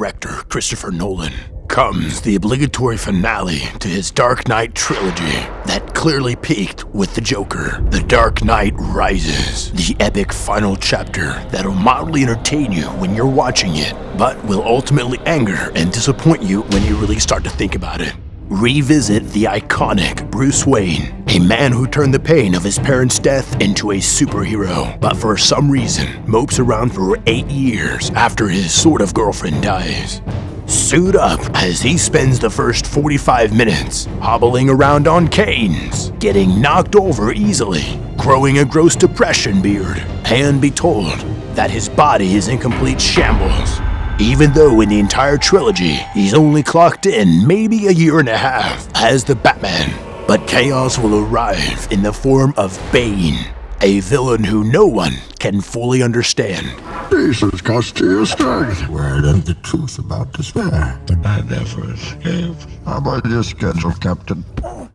director Christopher Nolan comes the obligatory finale to his Dark Knight trilogy that clearly peaked with the Joker. The Dark Knight Rises, the epic final chapter that'll mildly entertain you when you're watching it, but will ultimately anger and disappoint you when you really start to think about it. Revisit the iconic Bruce Wayne, a man who turned the pain of his parents' death into a superhero, but for some reason mopes around for 8 years after his sort of girlfriend dies. Suit up as he spends the first 45 minutes hobbling around on canes, getting knocked over easily, growing a gross depression beard, and be told that his body is in complete shambles. Even though in the entire trilogy, he's only clocked in maybe a year and a half as the Batman. But chaos will arrive in the form of Bane, a villain who no one can fully understand. This has cost you strength. Word of the truth about despair. But I never escaped. How about your schedule, Captain?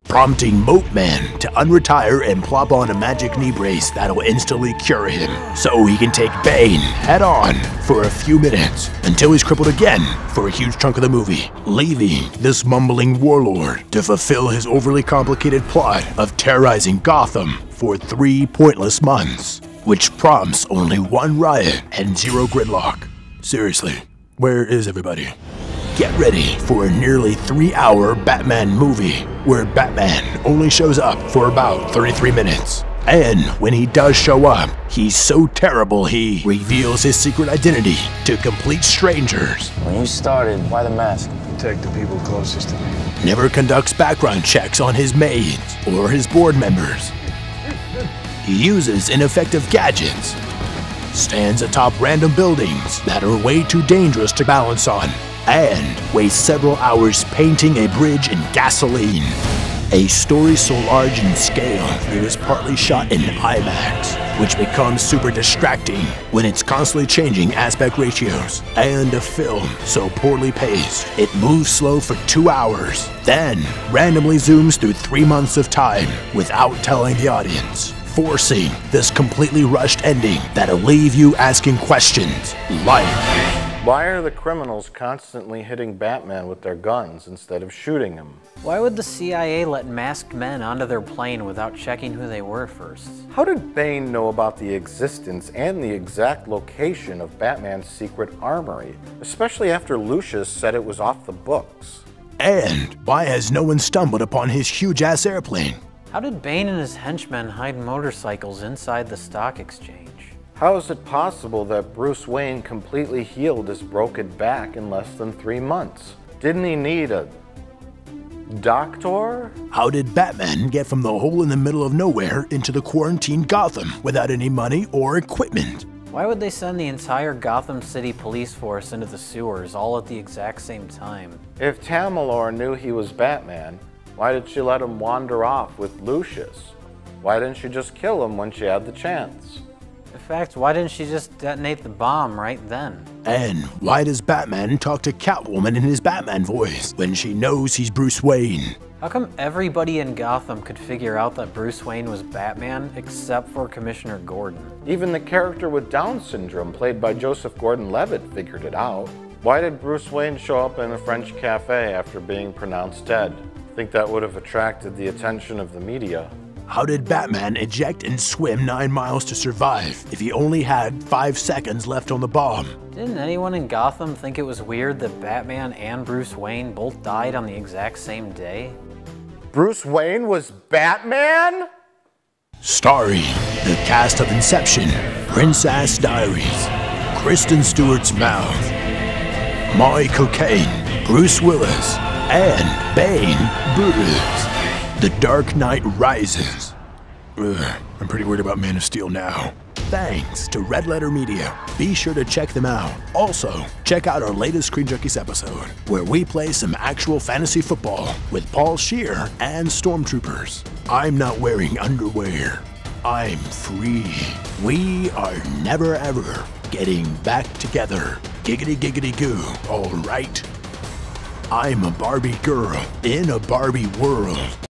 Prompting Moat Man to unretire and plop on a magic knee brace that'll instantly cure him, so he can take Bane head-on for a few minutes until he's crippled again for a huge chunk of the movie, leaving this mumbling warlord to fulfill his overly complicated plot of terrorizing Gotham for 3 pointless months, which prompts only one riot and 0 gridlock. Seriously, where is everybody? Get ready for a nearly 3-hour Batman movie where Batman only shows up for about 33 minutes. And when he does show up, he's so terrible he reveals his secret identity to complete strangers. When you started, why the mask? Protect the people closest to me. Never conducts background checks on his maids or his board members. He uses ineffective gadgets, stands atop random buildings that are way too dangerous to balance on, and wastes several hours painting a bridge in gasoline. A story so large in scale it was partly shot in IMAX, which becomes super distracting when it's constantly changing aspect ratios, and a film so poorly paced it moves slow for 2 hours, then randomly zooms through 3 months of time without telling the audience, forcing this completely rushed ending that'll leave you asking questions like, Why are the criminals constantly hitting Batman with their guns instead of shooting him? Why would the CIA let masked men onto their plane without checking who they were first? How did Bane know about the existence and the exact location of Batman's secret armory, especially after Lucius said it was off the books? and why has no one stumbled upon his huge-ass airplane? How did Bane and his henchmen hide motorcycles inside the stock exchange? How is it possible that Bruce Wayne completely healed his broken back in less than 3 months? Didn't he need a doctor? How did Batman get from the hole in the middle of nowhere into the quarantined Gotham without any money or equipment? Why would they send the entire Gotham City police force into the sewers all at the exact same time? If Tamalor knew he was Batman, why did she let him wander off with Lucius? Why didn't she just kill him when she had the chance? In fact, why didn't she just detonate the bomb right then? And why does Batman talk to Catwoman in his Batman voice when she knows he's Bruce Wayne? How come everybody in Gotham could figure out that Bruce Wayne was Batman except for Commissioner Gordon? Even the character with Down syndrome, played by Joseph Gordon-Levitt, figured it out. Why did Bruce Wayne show up in a French cafe after being pronounced dead? Think that would have attracted the attention of the media. How did Batman eject and swim 9 miles to survive if he only had 5 seconds left on the bomb? Didn't anyone in Gotham think it was weird that Batman and Bruce Wayne both died on the exact same day? Bruce Wayne was Batman? Starring the cast of Inception, Princess Diaries, Kristen Stewart's Mouth, Molly Cocaine, Bruce Willis, and Bane Bruce. The Dark Knight Rises. I'm pretty worried about Man of Steel now. Thanks to Red Letter Media. Be sure to check them out. Also, check out our latest Screen Junkies episode, where we play some actual fantasy football with Paul Scheer and Stormtroopers. I'm not wearing underwear. I'm free. We are never ever getting back together. Giggity giggity goo, all right? I'm a Barbie girl in a Barbie world.